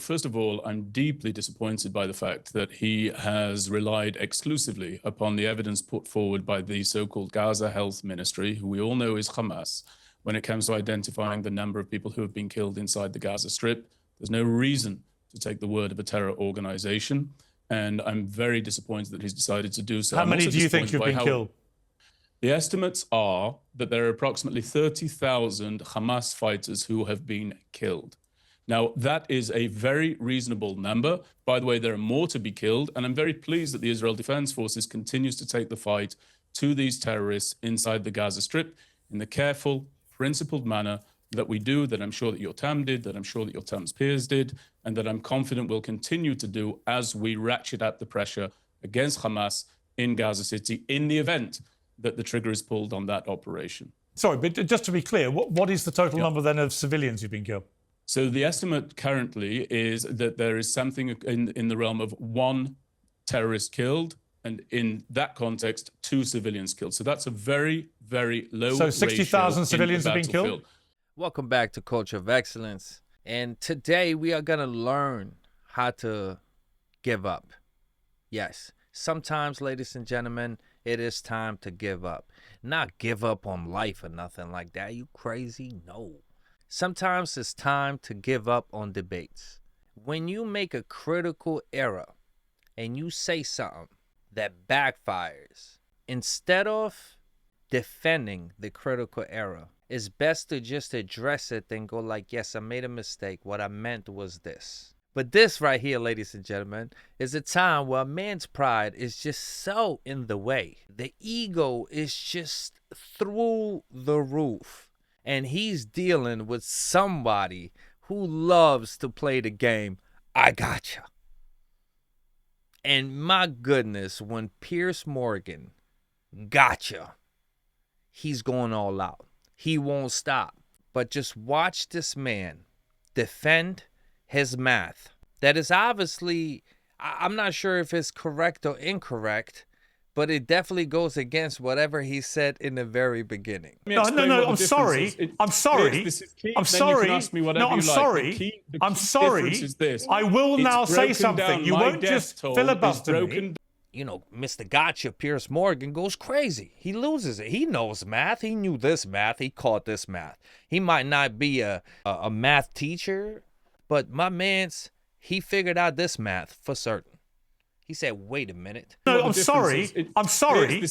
First of all, I'm deeply disappointed by the fact that he has relied exclusively upon the evidence put forward by the so-called Gaza Health Ministry, who we all know is Hamas, when it comes to identifying the number of people who have been killed inside the Gaza Strip. There's no reason to take the word of a terror organization, and I'm very disappointed that he's decided to do so. How many do you think have been killed? The estimates are that there are approximately 30,000 Hamas fighters who have been killed. Now, that is a very reasonable number. By the way, there are more to be killed, and I'm very pleased that the Israel Defense Forces continues to take the fight to these terrorists inside the Gaza Strip in the careful, principled manner that we do, that I'm sure that your TAM did, that I'm sure that your TAM's peers did, and that I'm confident will continue to do as we ratchet up the pressure against Hamas in Gaza City in the event that the trigger is pulled on that operation. Sorry, but just to be clear, what is the total number then of civilians who've been killed? So the estimate currently is that there is something in the realm of 1 terrorist killed, and in that context, 2 civilians killed. So that's a very, very low ratio. So 60,000 civilians have been killed? Welcome back to Culture of Excellence. And today we are going to learn how to give up. Yes, sometimes, ladies and gentlemen, it is time to give up. Not give up on life or nothing like that. You crazy? No. Sometimes it's time to give up on debates. When you make a critical error and you say something that backfires, instead of defending the critical error, it's best to just address it and go like, yes, I made a mistake. What I meant was this. But this right here, ladies and gentlemen, is a time where a man's pride is just so in the way. The ego is just through the roof. And he's dealing with somebody who loves to play the game, I gotcha. And my goodness, when Piers Morgan gotcha, he's going all out. He won't stop. But just watch this man defend his math. That is obviously, I'm not sure if it's correct or incorrect, but it definitely goes against whatever he said in the very beginning. No, I'm sorry. I'm sorry. I'm sorry. No, I'm sorry. I'm sorry. I will now say something. You won't just filibuster me. You know, Mr. Gotcha, Piers Morgan, goes crazy. He loses it. He knows math. He knew this math. He caught this math. He might not be a math teacher, but my man's, he figured out this math for certain. He said, wait a minute. No, I'm sorry. I'm sorry.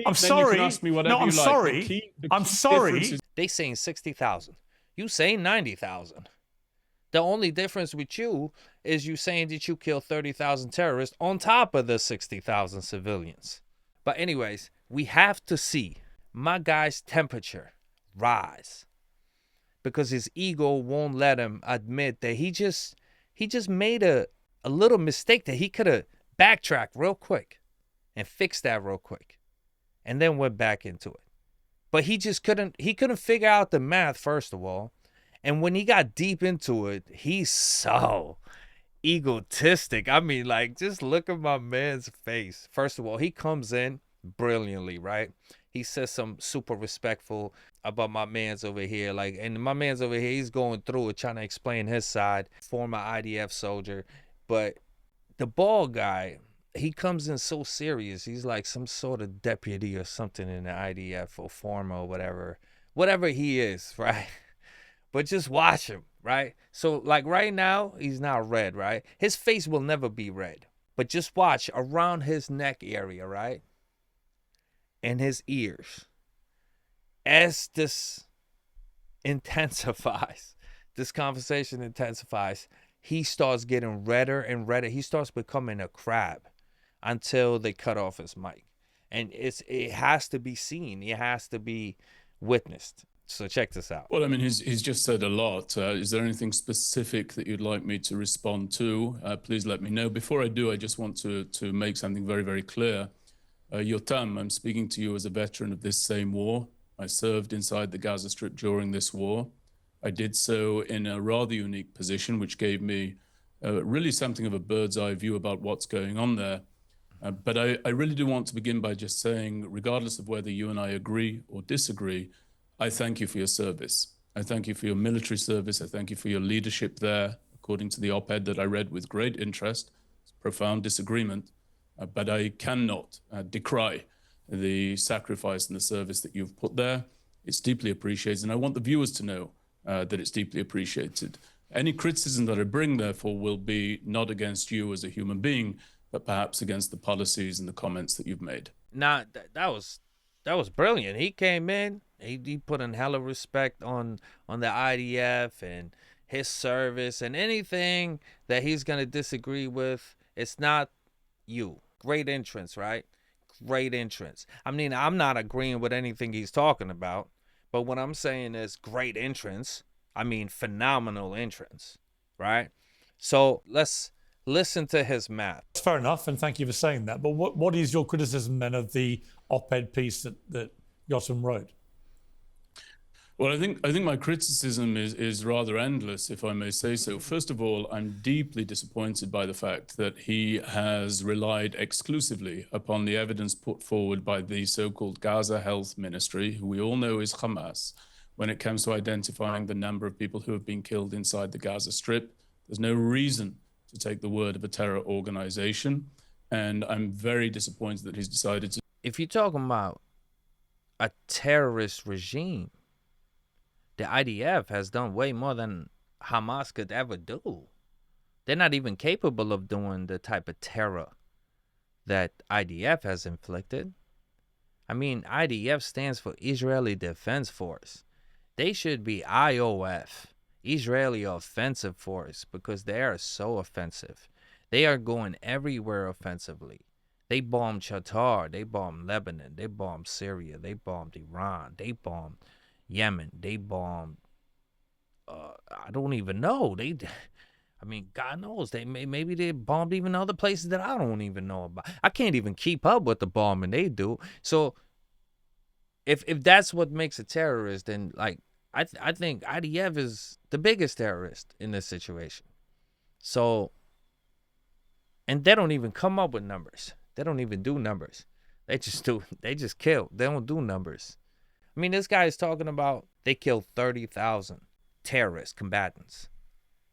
I'm sorry. No, I'm sorry. I'm sorry. They saying 60,000. You saying 90,000. The only difference with you is you saying that you killed 30,000 terrorists on top of the 60,000 civilians. But anyways, we have to see my guy's temperature rise because his ego won't let him admit that he just made a little mistake that he could have backtracked real quick and fixed that real quick and then went back into it. But he just couldn't figure out the math, first of all. And when he got deep into it, he's so egotistic. I mean, like, just look at my man's face. First of all, he comes in brilliantly, right? He says some super respectful about my man's over here. Like, and my man's over here, he's going through it, trying to explain his side, former IDF soldier. But the bald guy, he comes in so serious. He's like some sort of deputy or something in the IDF or former or whatever he is, right? But just watch him, right? So like right now, he's not red, right? His face will never be red. But just watch around his neck area, right? And his ears. As this intensifies, this conversation intensifies, he starts getting redder and redder. He starts becoming a crab until they cut off his mic. And it has to be seen. It has to be witnessed. So check this out. Well, I mean, he's just said a lot. Is there anything specific that you'd like me to respond to? Please let me know. Before I do, I just want to make something very, very clear. Yotam, I'm speaking to you as a veteran of this same war. I served inside the Gaza Strip during this war. I did so in a rather unique position, which gave me really something of a bird's eye view about what's going on there. But I really do want to begin by just saying, regardless of whether you and I agree or disagree, I thank you for your service. I thank you for your military service. I thank you for your leadership there, according to the op-ed that I read with great interest. It's profound disagreement, but I cannot decry the sacrifice and the service that you've put there. It's deeply appreciated, and I want the viewers to know that it's deeply appreciated. Any criticism that I bring, therefore, will be not against you as a human being, but perhaps against the policies and the comments that you've made. Nah, that was brilliant. He came in, he put in hella respect on the IDF and his service, and anything that he's gonna disagree with, it's not you. Great entrance, right? Great entrance. I mean, I'm not agreeing with anything he's talking about, but what I'm saying is great entrance. I mean, phenomenal entrance, right? So let's listen to his math. Fair enough, and thank you for saying that. But what is your criticism then of the op-ed piece that Yotam wrote? Well, I think my criticism is rather endless, if I may say so. First of all, I'm deeply disappointed by the fact that he has relied exclusively upon the evidence put forward by the so-called Gaza Health Ministry, who we all know is Hamas, when it comes to identifying the number of people who have been killed inside the Gaza Strip. There's no reason to take the word of a terror organization, and I'm very disappointed that he's decided to. If you're talking about a terrorist regime, the IDF has done way more than Hamas could ever do. They're not even capable of doing the type of terror that IDF has inflicted. I mean, IDF stands for Israeli Defense Force. They should be IOF, Israeli Offensive Force, because they are so offensive. They are going everywhere offensively. They bombed Qatar, they bombed Lebanon, they bombed Syria, they bombed Iran, they bombed Yemen, they bombed, I don't even know. I mean, God knows, maybe they bombed even other places that I don't even know about. I can't even keep up with the bombing they do. So if that's what makes a terrorist, then like I think IDF is the biggest terrorist in this situation. So, and they don't even come up with numbers. They don't even do numbers. They just kill. They don't do numbers. I mean, this guy is talking about they killed 30,000 terrorist combatants.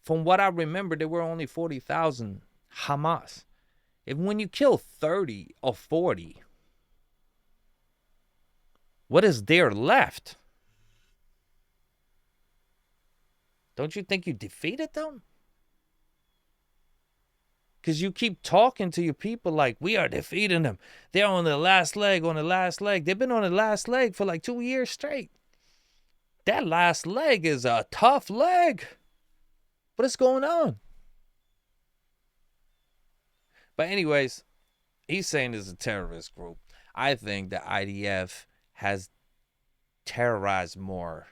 From what I remember, there were only 40,000 Hamas. When you kill 30 or 40, what is there left? Don't you think you defeated them? Because you keep talking to your people like, we are defeating them. They're on the last leg, on the last leg. They've been on the last leg for like 2 years straight. That last leg is a tough leg. What is going on? But anyways, he's saying it's a terrorist group. I think the IDF has terrorized more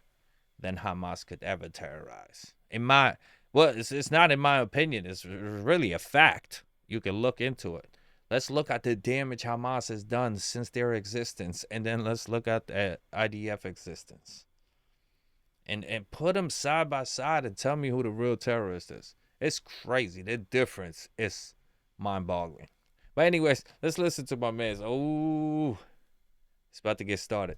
than Hamas could ever terrorize. It's not in my opinion. It's really a fact. You can look into it. Let's look at the damage Hamas has done since their existence, and then let's look at the IDF existence. And put them side by side and tell me who the real terrorist is. It's crazy. The difference is mind-boggling. But anyways, let's listen to my man. Oh, it's about to get started.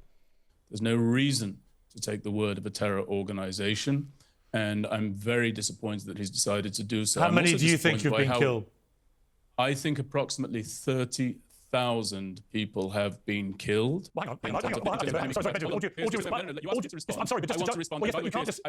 There's no reason to take the word of a terror organization, and I'm very disappointed that he's decided to do so. How many do you think have been killed? I think approximately 30,000 people have been killed. Hang on. I'm sorry, but I want to respond. I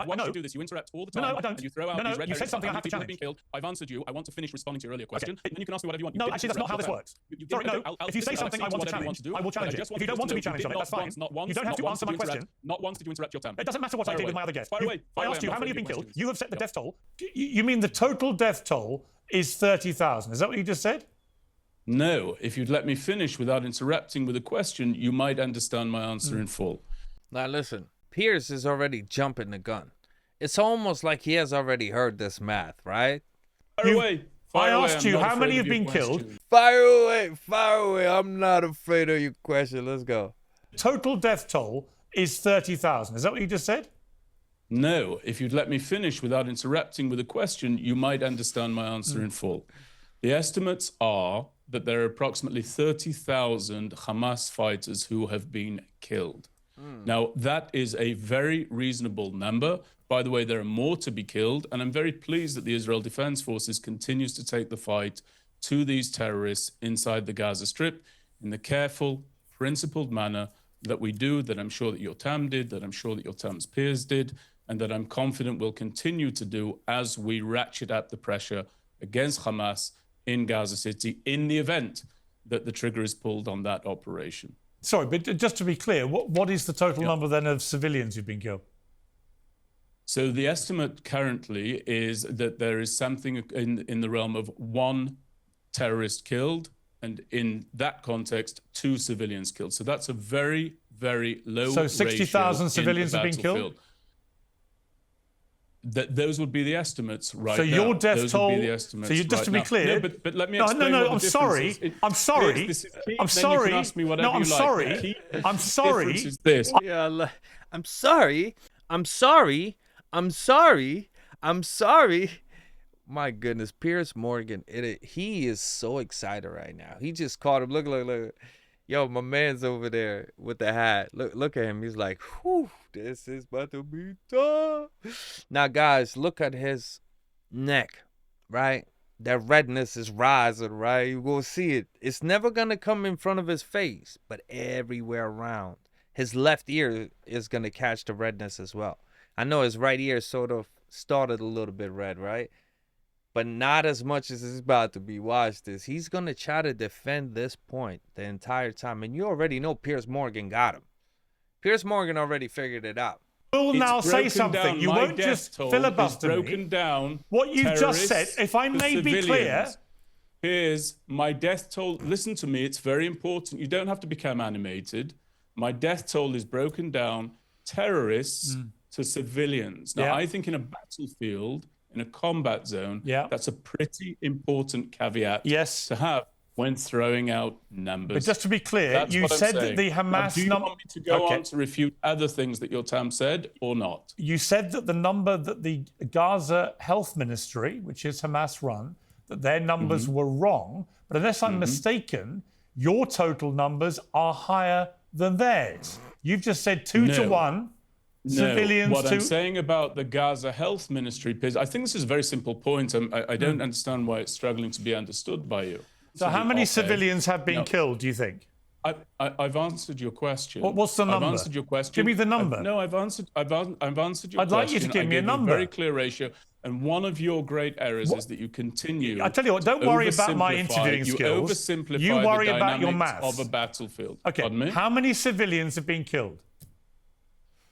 want you to do this. You interrupt all the time. No, I don't. And you throw out these red you said something I have to challenge. I've answered you. I want to finish responding to your earlier question, and then you can ask me whatever you want. No, actually, that's not how this works. Sorry, no. If you say something I want to challenge, I will challenge it. If you don't want to be challenged on it, that's fine. You don't have to answer my question. Not once did you interrupt your time. It doesn't matter what I did with my other guest. I asked you how many have been killed. You have set the death toll. You mean the total death toll is 30,000? Is that what you just said? No, if you'd let me finish without interrupting with a question, you might understand my answer in full. Now listen, Piers is already jumping the gun. It's almost like he has already heard this math, right? Fire away. I asked you how many have been killed. Fire away. I'm not afraid of your question. Let's go. Total death toll is 30,000. Is that what you just said? No, if you'd let me finish without interrupting with a question, you might understand my answer in full. The estimates are that there are approximately 30,000 Hamas fighters who have been killed. Now, that is a very reasonable number. By the way, there are more to be killed, and I'm very pleased that the Israel Defense Forces continues to take the fight to these terrorists inside the Gaza Strip in the careful, principled manner that we do, that I'm sure that Yotam did, that I'm sure that Yotam's peers did, and that I'm confident will continue to do as we ratchet up the pressure against Hamas in Gaza City in the event that the trigger is pulled on that operation. Sorry, but just to be clear, what is the total number then of civilians who've been killed? So the estimate currently is that there is something in the realm of 1 terrorist killed, and in that context, 2 civilians killed. So that's a very, very low ratio. So 60,000 civilians have been killed? Those would be the estimates right now. So your death toll... Would be the estimates so just to be clear... No, but let me explain what the difference is. I'm sorry. I'm sorry. You can ask me whatever I'm you like. sorry. I'm sorry. The difference is this. Yeah, I'm sorry. I'm sorry. I'm sorry. I'm sorry. My goodness, Piers Morgan, he is so excited right now. He just caught him. Look. Yo, my man's over there with the hat. Look at him. He's like, whew, this is about to be tough. Now, guys, look at his neck, right? That redness is rising, right? You're going to see it. It's never going to come in front of his face, but everywhere around. His left ear is going to catch the redness as well. I know his right ear sort of started a little bit red, right? But not as much as it's about to be. Watch this. He's going to try to defend this point the entire time. And you already know Piers Morgan got him. Piers Morgan already figured it out. Will now say something. You won't just filibuster me. Down what you've just said, if I may be clear... Piers, my death toll... Listen to me. It's very important. You don't have to become animated. My death toll is broken down. Terrorists to civilians. Now, I think in a battlefield... in a combat zone, that's a pretty important caveat to have when throwing out numbers. But just to be clear, you said that the Hamas... Do you want me to go on to refute other things that Yotam said or not? You said that the number that the Gaza Health Ministry, which is Hamas run, that their numbers were wrong. But unless I'm mistaken, your total numbers are higher than theirs. You've just said 2 to 1. Civilians what I'm saying about the Gaza Health Ministry, Piers, I think this is a very simple point. I don't understand why it's struggling to be understood by you. So how many civilians have been killed, do you think? I've answered your question. What's the number? I've answered your question. Give me the number. I've answered your question. I'd like you to give me a number. A very clear ratio. And one of your great errors is that you continue. I tell you what, don't worry about my interviewing skills. You oversimplify you worry the about your dynamics maths of a battlefield. Okay. Pardon me? How many civilians have been killed?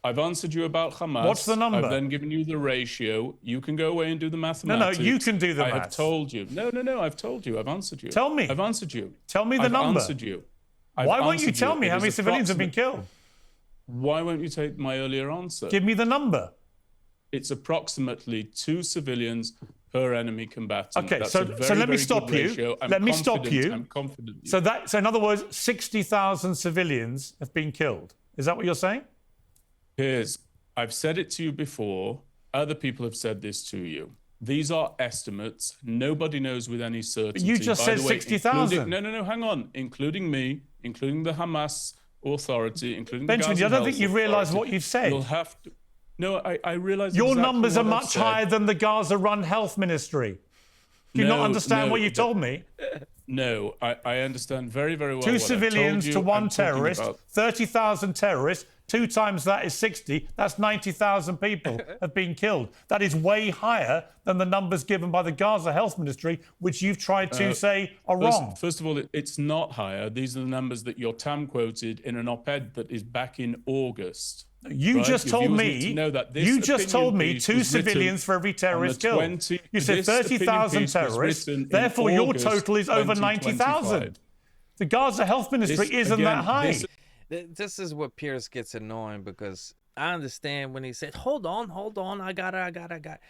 I've answered you about Hamas. What's the number? I've then given you the ratio. You can go away and do the mathematics. No, you can do the maths. I have told you. No, I've told you. I've answered you. Tell me. I've answered you. Tell me the number. I've answered you. Why won't you tell me how many civilians have been killed? Why won't you take my earlier answer? Give me the number. It's approximately 2 civilians per enemy combatant. Okay, That's so let me stop you. Let me stop you. I'm confident. So in other words, 60,000 civilians have been killed. Is that what you're saying? Piers, I've said it to you before. Other people have said this to you. These are estimates. Nobody knows with any certainty. But you just said 60,000. No, hang on. Including me, including the Hamas Authority, including Benjamin, the Gaza I don't think you realise what you've said. You'll have to... No, I realise your exactly numbers are much said. higher than the Gaza-run health ministry. Do you not understand what you told me? No, I understand very, very well. 2 civilians to 1 terrorist, 30,000 terrorists. 2 times that is 60. That's 90,000 people have been killed. That is way higher than the numbers given by the Gaza Health Ministry, which you've tried to say are wrong. First of all, it's not higher. These are the numbers that Yotam quoted in an op-ed that is back in August. You just told me. You just told me 2 civilians for every terrorist killed. You said 30,000 terrorists. Therefore, your total is over 90,000. The Gaza Health Ministry isn't that high. This is what Piers gets annoying, because I understand when he said, hold on, I got it.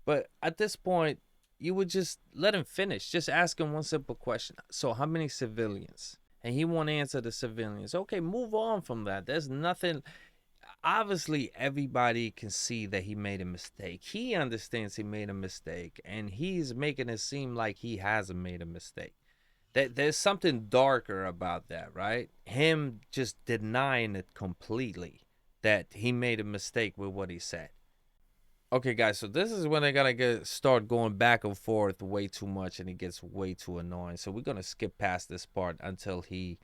But at this point, you would just let him finish. Just ask him one simple question. So how many civilians? And he won't answer the civilians. Okay, move on from that. There's nothing. Obviously, everybody can see that he made a mistake. He understands he made a mistake, and he's making it seem like he hasn't made a mistake. There's something darker about that, right? Him just denying it completely, that he made a mistake with what he said. Okay, guys, so this is when they're gonna start going back and forth way too much, and it gets way too annoying. So we're gonna skip past this part until he,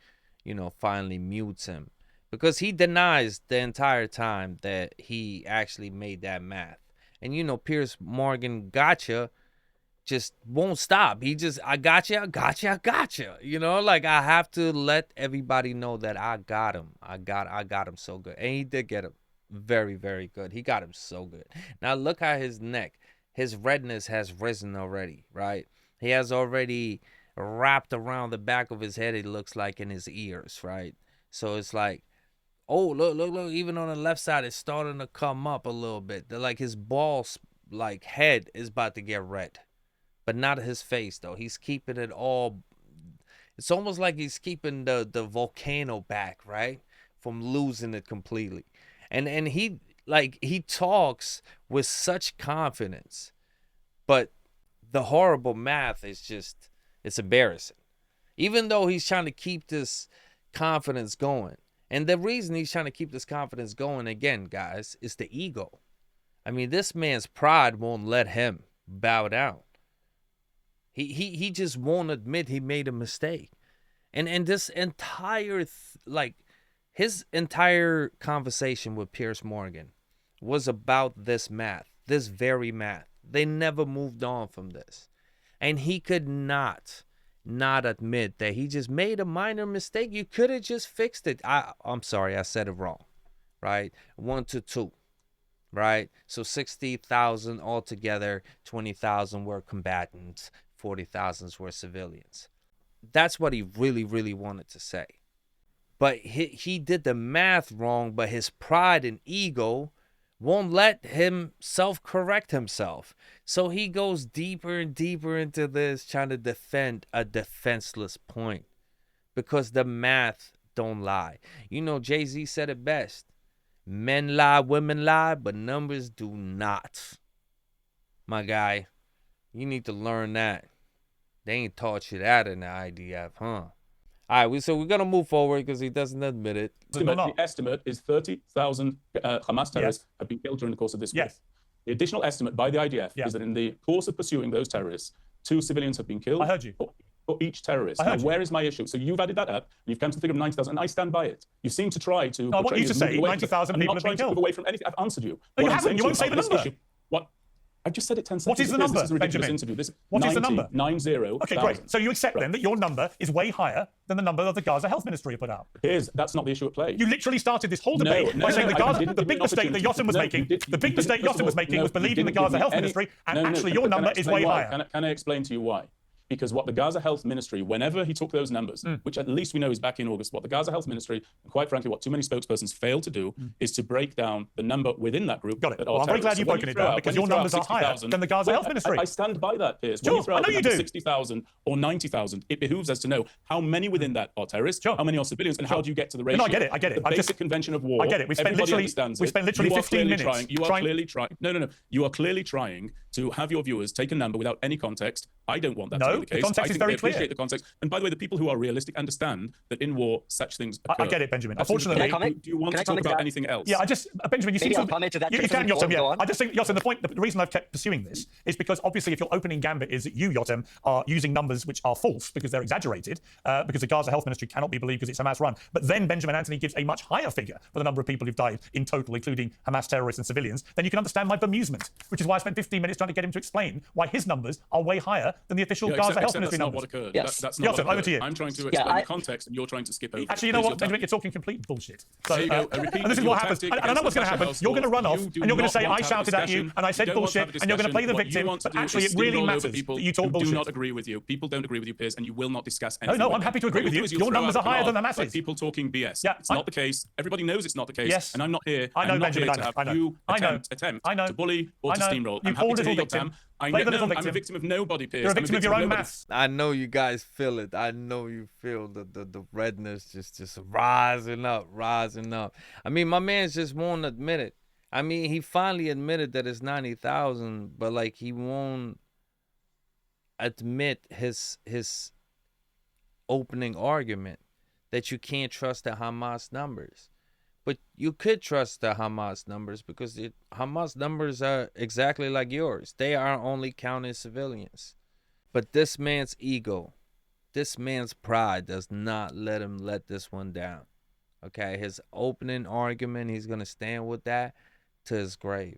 finally mutes him, because he denies the entire time that he actually made that math. And Piers Morgan gotcha just won't stop. He just, I gotcha, I gotcha, I gotcha. Like, I have to let everybody know that I got him. I got him so good, and he did get him. Very, very good. He got him so good. Now look at his neck. His redness has risen already, right? He has already wrapped around the back of his head, it looks like, in his ears, right? So it's like, oh, look. Even on the left side, it's starting to come up a little bit. Like, his like, head is about to get red. But not his face, though. He's keeping it all. It's almost like he's keeping the volcano back, right? From losing it completely. And he talks with such confidence, but the horrible math is just, it's embarrassing. Even though he's trying to keep this confidence going. And the reason he's trying to keep this confidence going, again, guys, is the ego. I mean, this man's pride won't let him bow down. He just won't admit he made a mistake. And this entire, his entire conversation with Piers Morgan was about this math, this very math. They never moved on from this. And he could not admit that he just made a minor mistake. You could have just fixed it. I'm sorry, I said it wrong, right? 1 to 2, right? So 60,000 altogether, 20,000 were combatants, 40,000 were civilians. That's what he really, really wanted to say. But he did the math wrong, but his pride and ego won't let him self-correct himself. So he goes deeper and deeper into this, trying to defend a defenseless point, because the math don't lie. Jay-Z said it best. Men lie, women lie, but numbers do not. My guy, you need to learn that. They ain't taught you that in the IDF, huh? All right, so we're going to move forward because he doesn't admit it. The estimate is 30,000 Hamas terrorists have been killed during the course of this week. The additional estimate by the IDF is that in the course of pursuing those terrorists, 2 civilians have been killed. I heard you. For each terrorist. Now, where is my issue? So you've added that up, and you've come to the figure of 90,000, and I stand by it. You seem to try to. No, I want you to say 90,000 people have been killed. I'm not trying to move away from anything. I've answered you. No, you haven't. You won't say the number. What? I've just said it 10 seconds. What is the number, This is a ridiculous Benjamin? interview. What is the number? 90. Okay, great. So you accept then that your number is way higher than the number that the Gaza Health Ministry put out. That's not the issue at play. You literally started this whole debate by saying the big mistake that Yossam was making, was believing the Gaza Health Ministry, and actually your number is way higher. Can I explain to you why? Because what the Gaza Health Ministry, whenever he took those numbers, which at least we know is back in August, what the Gaza Health Ministry, and quite frankly, what too many spokespersons failed to do, is to break down the number within that group. Got it. Well, I'm very glad you've broken it down, because your numbers are higher than the Gaza Health Ministry. I stand by that, Piers. Sure, I know you do. 60,000 or 90,000, it behooves us to know how many within that are terrorists, how many are civilians, and how do you get to the ratio? No, I get it. The basic convention of war. I get it. We spent literally 15 minutes. You are clearly trying. No. You are clearly trying to have your viewers take a number without any context. I don't want that to be the case. The context is very clear. Appreciate the context. And by the way, the people who are realistic understand that in war, such things occur. I get it, Benjamin. Unfortunately, do you want to talk about anything else? Yeah, Benjamin, you seem to... You can, Yossam, yeah. I just think, Yossam, the reason I've kept pursuing this is because obviously if your opening gambit is that you, Yossam, are using numbers which are false because they're exaggerated, because the Gaza Health Ministry cannot be believed because it's Hamas run. But then Benjamin Anthony gives a much higher figure for the number of people who've died in total, including Hamas terrorists and civilians, then you can understand my bemusement, which is why I spent 15 minutes trying to get him to explain why his numbers are way higher than the official Gaza Health Ministry numbers. That's not what occurred. Yes. That's not Yossam, what over to you. I'm trying to explain the context, and you're trying to skip over. Actually, you know what, Benjamin, you're talking complete bullshit. So, there you go. and this is what happens. And I know what's going to happen. You're going to run off, and you're going to say I shouted at you, and I said bullshit, and you're going to play the victim. But actually, it really matters that you talk bullshit. Do not agree with you. People don't agree with you, Piers, and you will not discuss anything. No, I'm happy to agree with you. Your numbers are higher than Hamas's. People talking BS. Yeah, it's not the case. Everybody knows it's not the case. Yes. And I'm not here. I know, Benjamin. To have you attempt to bully or to steamroll. You poor little victim. I'm a victim of nobody, Piers. You're a victim of your own maths. I know you guys feel it. I know you feel the redness just rising up. I mean, my man just won't admit it. I mean, he finally admitted that it's 90,000, but like he won't admit his opening argument that you can't trust the Hamas numbers. But you could trust the Hamas numbers because the Hamas numbers are exactly like yours. They are only counting civilians. But this man's ego, this man's pride does not let him let this one down. Okay, his opening argument, he's going to stand with that to his grave.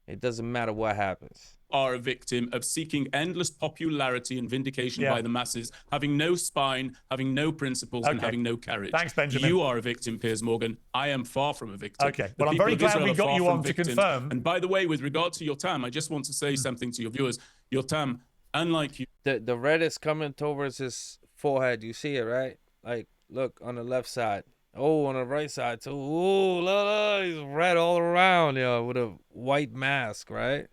It doesn't matter what happens. Are a victim of seeking endless popularity and vindication Yeah. by the masses, having no spine, having no principles, and Okay. having no courage. Thanks, Benjamin. You are a victim, Piers Morgan. I am far from a victim. Okay. The Well, I'm people very of glad Israel we are got far you from on to victims. confirm. And by the way, with regard to Yotam, I just want to say something to your viewers. Yotam, unlike you, The red is coming towards his forehead. You see it, right? Like, look on the left side. Oh, on the right side too. Oh, look, he's red all around, with a white mask, right?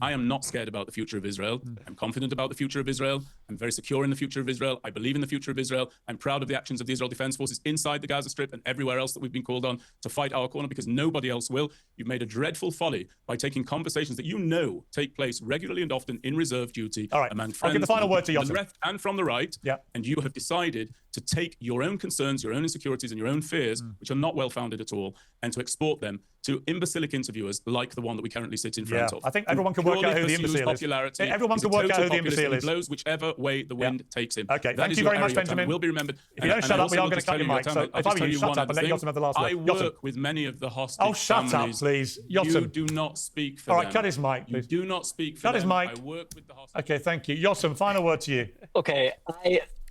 I am not scared about the future of Israel. I'm confident about the future of Israel. I'm very secure in the future of Israel. I believe in the future of Israel. I'm proud of the actions of the Israel Defense Forces inside the Gaza Strip and everywhere else that we've been called on to fight our corner because nobody else will. You've made a dreadful folly by taking conversations that you know take place regularly and often in reserve duty All right. among friends I'll give the final word to from the Yotam. left and from the right. Yeah. And you have decided to take your own concerns, your own insecurities, and your own fears, which are not well-founded at all, and to export them to imbecilic interviewers like the one that we currently sit in front Yeah, of. I think everyone can work out who the Purely pursues imbecile is. popularity. Everyone He's a can work out total who the populist, imbecile and is. he blows whichever way the wind takes him. Okay, That thank is you your very much, area, Yotam, Benjamin. will be remembered. If you don't And shut I up, we also are want going to cut tell your you, mic. Yotam, So I if just I were tell you, you shut one up and other let thing. Yotam have the last word. I Yotam. work with many of the hostage Oh, shut families. up, please. Yotam. You do not speak for All them. right, cut his mic, You please. do not speak for Cut his them. mic. I work with the hostage. Okay, thank you. Yotam, final word to you. Okay,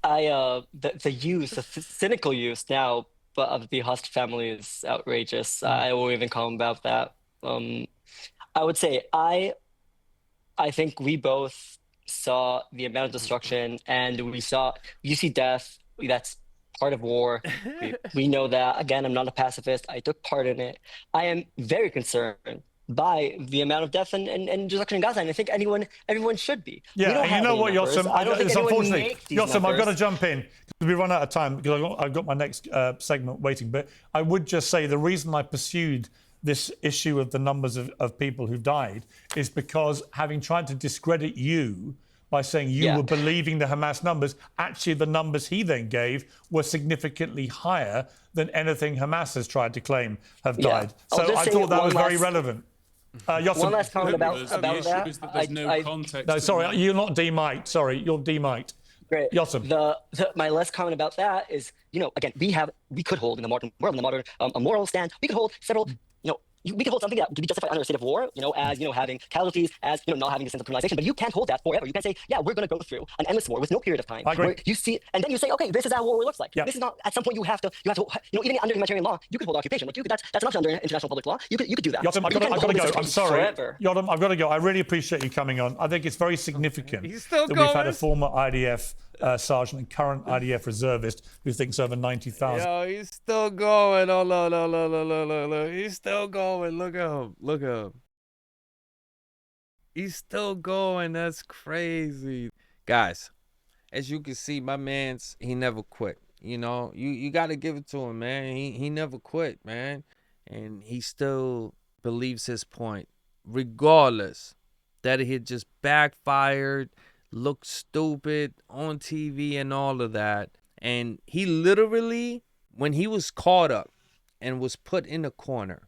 the use, the cynical use now, but of the Hust family is outrageous. I won't even comment about that. I would say I think we both saw the amount of destruction, and you see death. That's part of war. We know that. Again, I'm not a pacifist. I took part in it. I am very concerned by the amount of death and destruction in Gaza, and I think everyone should be. We Yeah, don't and you have know any what, numbers. Yotam? I don't think It's anyone unfortunately, makes these Yotam, I've got to numbers. jump in because we run out of time because I've got my next segment waiting. But I would just say the reason I pursued this issue of the numbers of people who've died is because having tried to discredit you by saying you were believing the Hamas numbers, actually the numbers he then gave were significantly higher than anything Hamas has tried to claim have died. I'll So just I say thought that was very last- relevant. Yotam, One last comment about The that. issue is that there's no context. no, to sorry, the- you're not demiked. Sorry, you're demiked. Great. Yotam. My last comment about that is, again, we could hold in the modern world, in the modern a moral stand. We could hold several, we could hold something that could be justified under a state of war, as having casualties, as not having a sense of criminalization. But you can't hold that forever. You can't say, yeah, we're going to go through an endless war with no period of time. I agree. Where you see, and then you say, okay, this is how war looks like. Yeah. This is not. At some point, you have to, even under humanitarian law, you could hold occupation. Like that's an option under international public law. You could do that. Yotam, But you can't I've got to hold go. this I'm sorry. forever. Yotam, I've got to go. I really appreciate you coming on. I think it's very significant He's still that we've had a going. former IDF sergeant and current IDF reservist who thinks over 90,000. Yo, he's still going. Oh, look. He's still going. Look at him. Look at him. He's still going. That's crazy. Guys, as you can see, my man's, he never quit. You got to give it to him, man. He never quit, man. And he still believes his point, regardless that it had just backfired, looked stupid on TV and all of that. And he literally, when he was caught up and was put in a corner,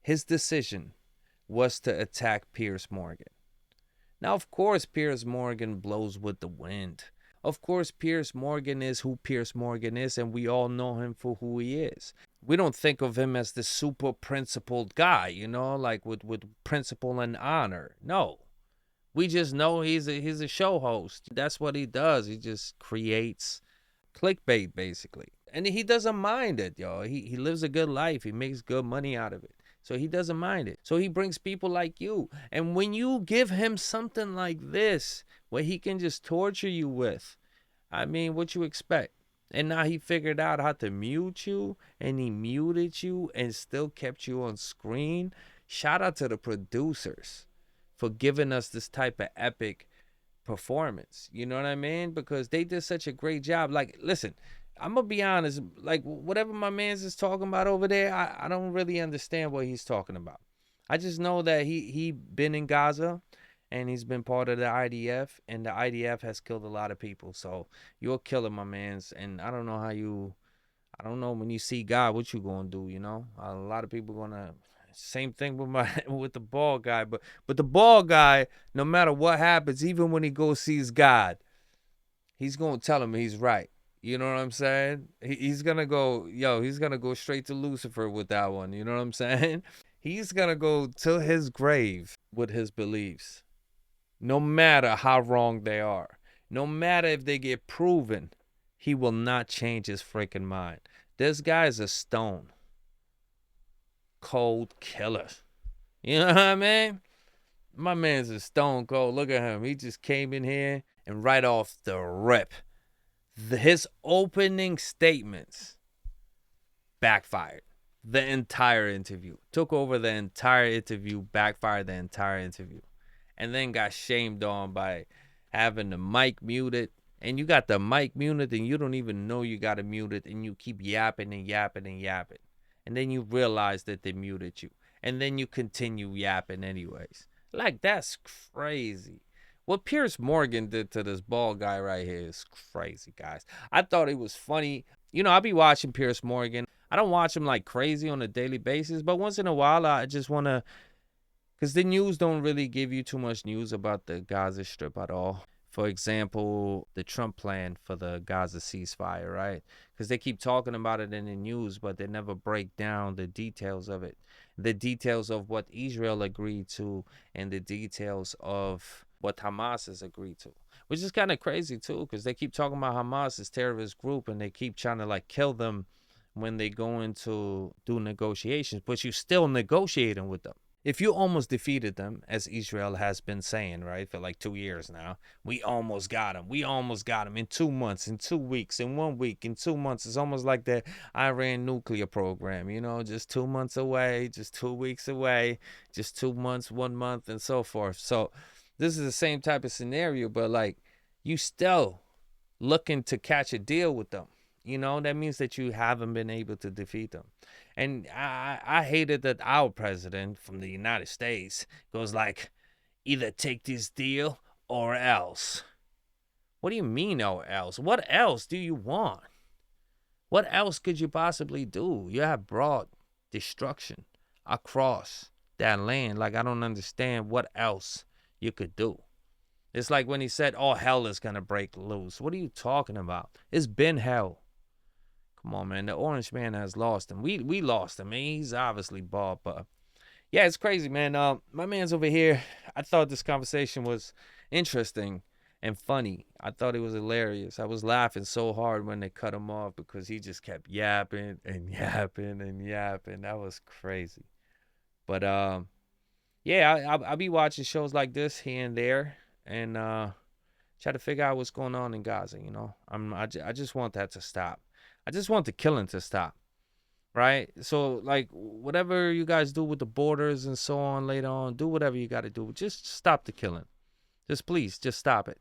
his decision was to attack Piers Morgan. Now, of course, Piers Morgan blows with the wind. Of course, Piers Morgan is who Piers Morgan is, and we all know him for who he is. We don't think of him as the super principled guy, like with principle and honor. No. We just know he's a show host. That's what he does. He just creates clickbait, basically. And he doesn't mind it, yo. He lives a good life. He makes good money out of it. So he doesn't mind it. So he brings people like you. And when you give him something like this, where he can just torture you with, I mean, what you expect? And now he figured out how to mute you, and he muted you and still kept you on screen. Shout out to the producers for giving us this type of epic performance. You know what I mean? Because they did such a great job. Like, listen, I'm going to be honest. Like, whatever my man's is talking about over there, I don't really understand what he's talking about. I just know that he been in Gaza, and he's been part of the IDF, and the IDF has killed a lot of people. So you're a killer, my mans. And I don't know how you I don't know, when you see God, what you gonna do, you know? A lot of people gonna, same thing with with the bald guy, but the bald guy, no matter what happens, even when he goes sees God, he's gonna tell him he's right. You know what I'm saying? He's gonna go, he's gonna go straight to Lucifer with that one. You know what I'm saying? He's gonna go to his grave with his beliefs, no matter how wrong they are. No matter if they get proven, he will not change his freaking mind. This guy is a stone cold killer. You know what I mean? My man's a stone cold. Look at him. He just came in here and right off the rip, his opening statements backfired the entire interview. Took over the entire interview, backfired the entire interview. And then got shamed on by having the mic muted. And you got the mic muted and you don't even know you got it muted, and you keep yapping and yapping and yapping. And then you realize that they muted you. And then you continue yapping anyways. Like, that's crazy. What Piers Morgan did to this bald guy right here is crazy, guys. I thought it was funny. You know, I'll be watching Piers Morgan. I don't watch him like crazy on a daily basis, but once in a while I just want to, because the news don't really give you too much news about the Gaza Strip at all. For example, the Trump plan for the Gaza ceasefire, right? Because they keep talking about it in the news, but they never break down the details of it. The details of what Israel agreed to and the details of what Hamas has agreed to. Which is kind of crazy, too, because they keep talking about Hamas as terrorist group and they keep trying to, like, kill them when they go into do negotiations. But you're still negotiating with them. If you almost defeated them, as Israel has been saying, right, for like 2 years now, we almost got them. We almost got them in 2 months, in 2 weeks, in 1 week, in 2 months. It's almost like the Iran nuclear program, you know, just 2 months away, just 2 weeks away, just 2 months, 1 month, and so forth. So this is the same type of scenario, but like you still looking to catch a deal with them. You know, that means that you haven't been able to defeat them. And I hated that our president from the United States goes like, either take this deal or else. What do you mean or else? What else do you want? What else could you possibly do? You have brought destruction across that land. Like, I don't understand what else you could do. It's like when he said, all hell is going to break loose. What are you talking about? It's been hell. Come on, man. The orange man has lost him. We lost him. He's obviously bald, but yeah, it's crazy, man. My man's over here. I thought this conversation was interesting and funny. I thought it was hilarious. I was laughing so hard when they cut him off because he just kept yapping and yapping and yapping. That was crazy. But yeah, I'll be watching shows like this here and there and try to figure out what's going on in Gaza. You know, I just want that to stop. I just want the killing to stop, right? So, like, whatever you guys do with the borders and so on later on, do whatever you got to do. Just stop the killing. Just please, just stop it.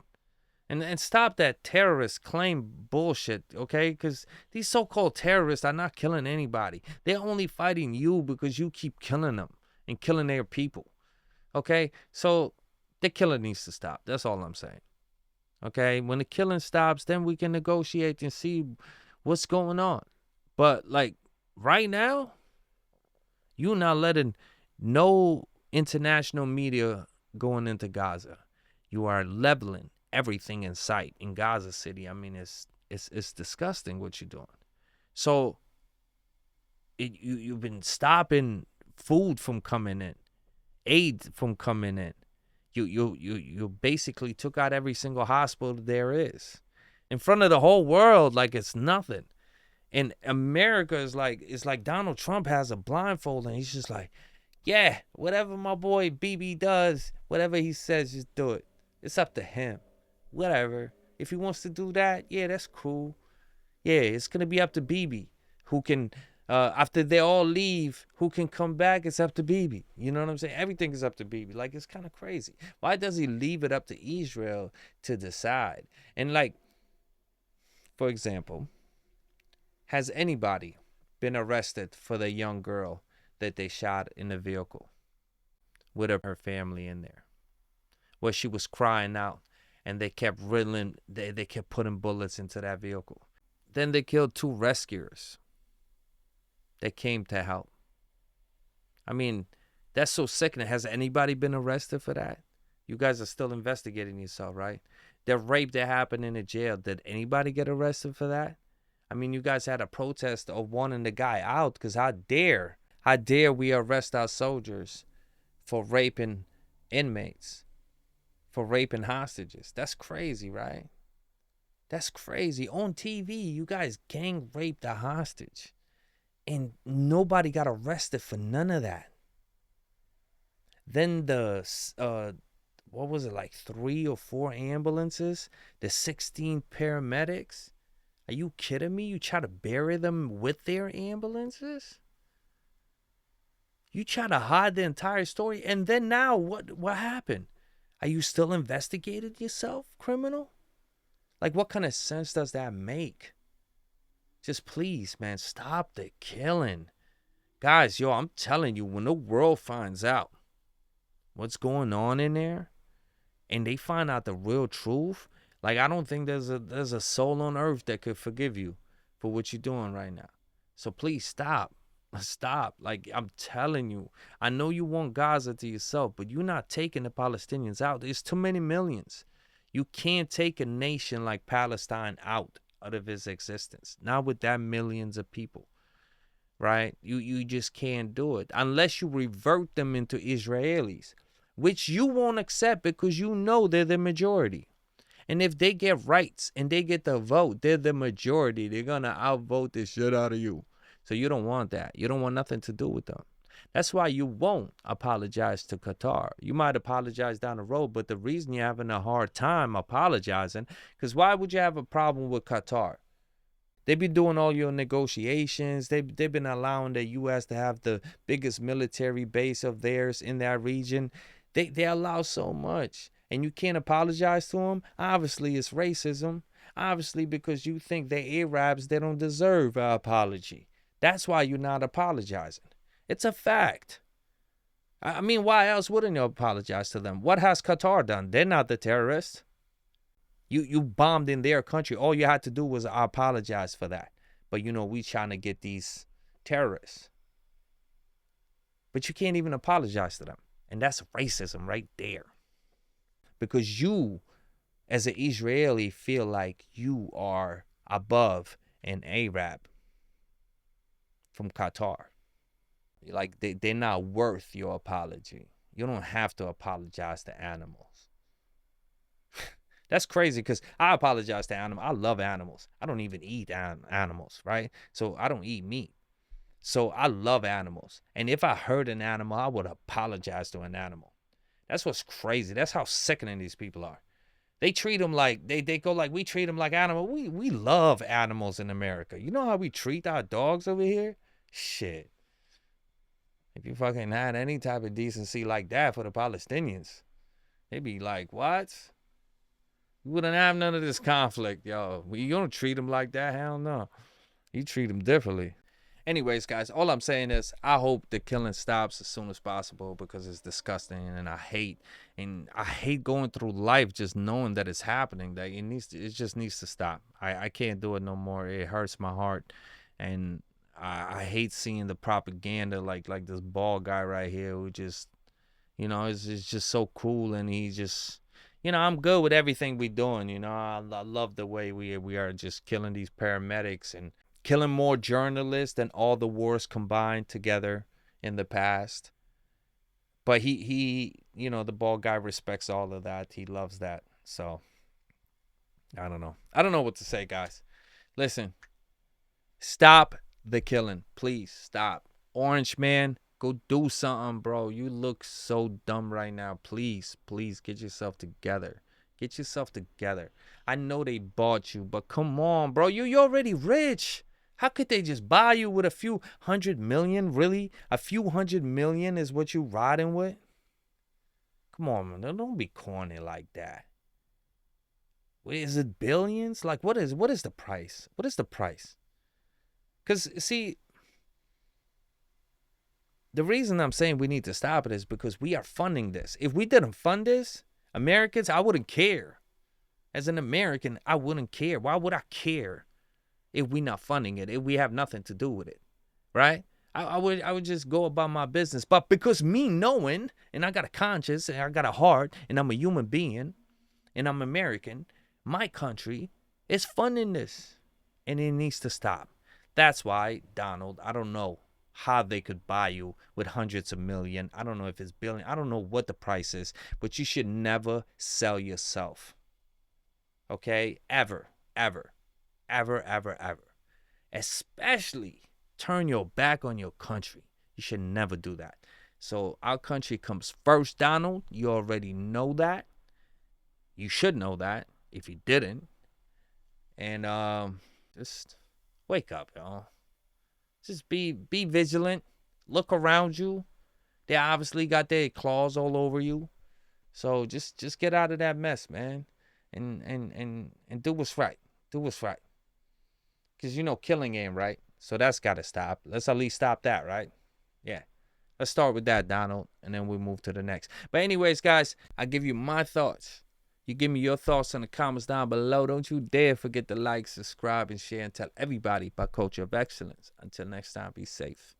And stop that terrorist claim bullshit, okay? Because these so-called terrorists are not killing anybody. They're only fighting you because you keep killing them and killing their people, okay? So the killing needs to stop. That's all I'm saying, okay? When the killing stops, then we can negotiate and see what's going on. But like right now, you're not letting no international media going into Gaza. You are leveling everything in sight in Gaza City. I mean, it's disgusting what you're doing. So you've been stopping food from coming in, aid from coming in. You basically took out every single hospital there is in front of the whole world like it's nothing. And America is like Donald Trump has a blindfold and he's just like, yeah, whatever my boy BB does, whatever he says, just do it. It's up to him. Whatever. If he wants to do that, yeah, that's cool. Yeah, it's going to be up to BB who can, after they all leave, who can come back, it's up to BB. You know what I'm saying? Everything is up to BB. Like, it's kind of crazy. Why does he leave it up to Israel to decide? And like, for example, has anybody been arrested for the young girl that they shot in the vehicle with her family in there, where she was crying out and they kept riddling, they kept putting bullets into that vehicle? Then they killed 2 rescuers that came to help. I mean, that's so sickening. Has anybody been arrested for that? You guys are still investigating yourself, right? The rape that happened in the jail, did anybody get arrested for that? I mean, you guys had a protest of wanting the guy out, because how dare we arrest our soldiers for raping inmates, for raping hostages? That's crazy, right? That's crazy. On TV, you guys gang raped a hostage, and nobody got arrested for none of that. Then the what was it, like 3 or 4 ambulances, the 16 paramedics? Are you kidding me? You try to bury them with their ambulances? You try to hide the entire story, and then now what happened? Are you still investigating yourself, criminal? Like, what kind of sense does that make? Just please, man, stop the killing. Guys, yo, I'm telling you, when the world finds out what's going on in there, and they find out the real truth, like, I don't think there's a soul on earth that could forgive you for what you're doing right now. So please stop. Stop. Like, I'm telling you, I know you want Gaza to yourself, but you're not taking the Palestinians out. There's too many millions. You can't take a nation like Palestine out of its existence. Not with that millions of people, right? You just can't do it unless you revert them into Israelis, which you won't accept because you know they're the majority. And if they get rights and they get the vote, they're the majority. They're going to outvote the shit out of you. So you don't want that. You don't want nothing to do with them. That's why you won't apologize to Qatar. You might apologize down the road, but the reason you're having a hard time apologizing, because why would you have a problem with Qatar? They've been doing all your negotiations. They've been allowing the U.S. to have the biggest military base of theirs in that region. They allow so much, and you can't apologize to them. Obviously, it's racism. Obviously, because you think they're Arabs, they don't deserve an apology. That's why you're not apologizing. It's a fact. I mean, why else wouldn't you apologize to them? What has Qatar done? They're not the terrorists. You bombed in their country. All you had to do was apologize for that. But, we trying to get these terrorists. But you can't even apologize to them. And that's racism right there. Because you, as an Israeli, feel like you are above an Arab from Qatar. Like, they're not worth your apology. You don't have to apologize to animals. That's crazy, because I apologize to animals. I love animals. I don't even eat animals, right? So I don't eat meat. So I love animals. And if I hurt an animal, I would apologize to an animal. That's what's crazy. That's how sickening these people are. They treat them like, they go like we treat them like animals. We love animals in America. You know how we treat our dogs over here? Shit. If you fucking had any type of decency like that for the Palestinians, they'd be like, what? You wouldn't have none of this conflict, yo. You don't treat them like that? Hell no. You treat them differently. Anyways, guys, all I'm saying is I hope the killing stops as soon as possible, because it's disgusting, and I hate going through life just knowing that it's happening. That it just needs to stop. I can't do it no more. It hurts my heart, and I hate seeing the propaganda like this bald guy right here who just, it's just so cool, and he just, I'm good with everything we're doing. I love the way we are just killing these paramedics and killing more journalists than all the wars combined together in the past. But he the bald guy respects all of that. He loves that. So I don't know what to say, guys. Listen, stop the killing. Please stop. Orange man, go do something, bro. You look so dumb right now. Please get yourself together. Get yourself together. I know they bought you, but come on, bro. You're already rich. How could they just buy you with a few $100 million? Really? A few $100 million is what you riding with? Come on, man. Don't be corny like that. Is it billions? Like, what is the price? What is the price? Because, see, the reason I'm saying we need to stop it is because we are funding this. If we didn't fund this, Americans, I wouldn't care. As an American, I wouldn't care. Why would I care if we're not funding it, if we have nothing to do with it, right? I would just go about my business. But because me knowing, and I got a conscience, and I got a heart, and I'm a human being, and I'm American, my country is funding this, and it needs to stop. That's why, Donald, I don't know how they could buy you with hundreds of million. I don't know if it's billion. I don't know what the price is, but you should never sell yourself. Okay? Ever, ever, ever, ever, ever. Especially turn your back on your country. You should never do that. So our country comes first, Donald. You already know that. You should know that if you didn't. And just wake up, y'all. Just be vigilant. Look around you. They obviously got their claws all over you. So just get out of that mess, man. And do what's right. Do what's right. Because you know killing ain't right. So that's got to stop. Let's at least stop that, right? Yeah. Let's start with that, Donald, and then we move to the next. But anyways, guys, I give you my thoughts. You give me your thoughts in the comments down below. Don't you dare forget to like, subscribe, and share, and tell everybody about Culture of Excellence. Until next time, be safe.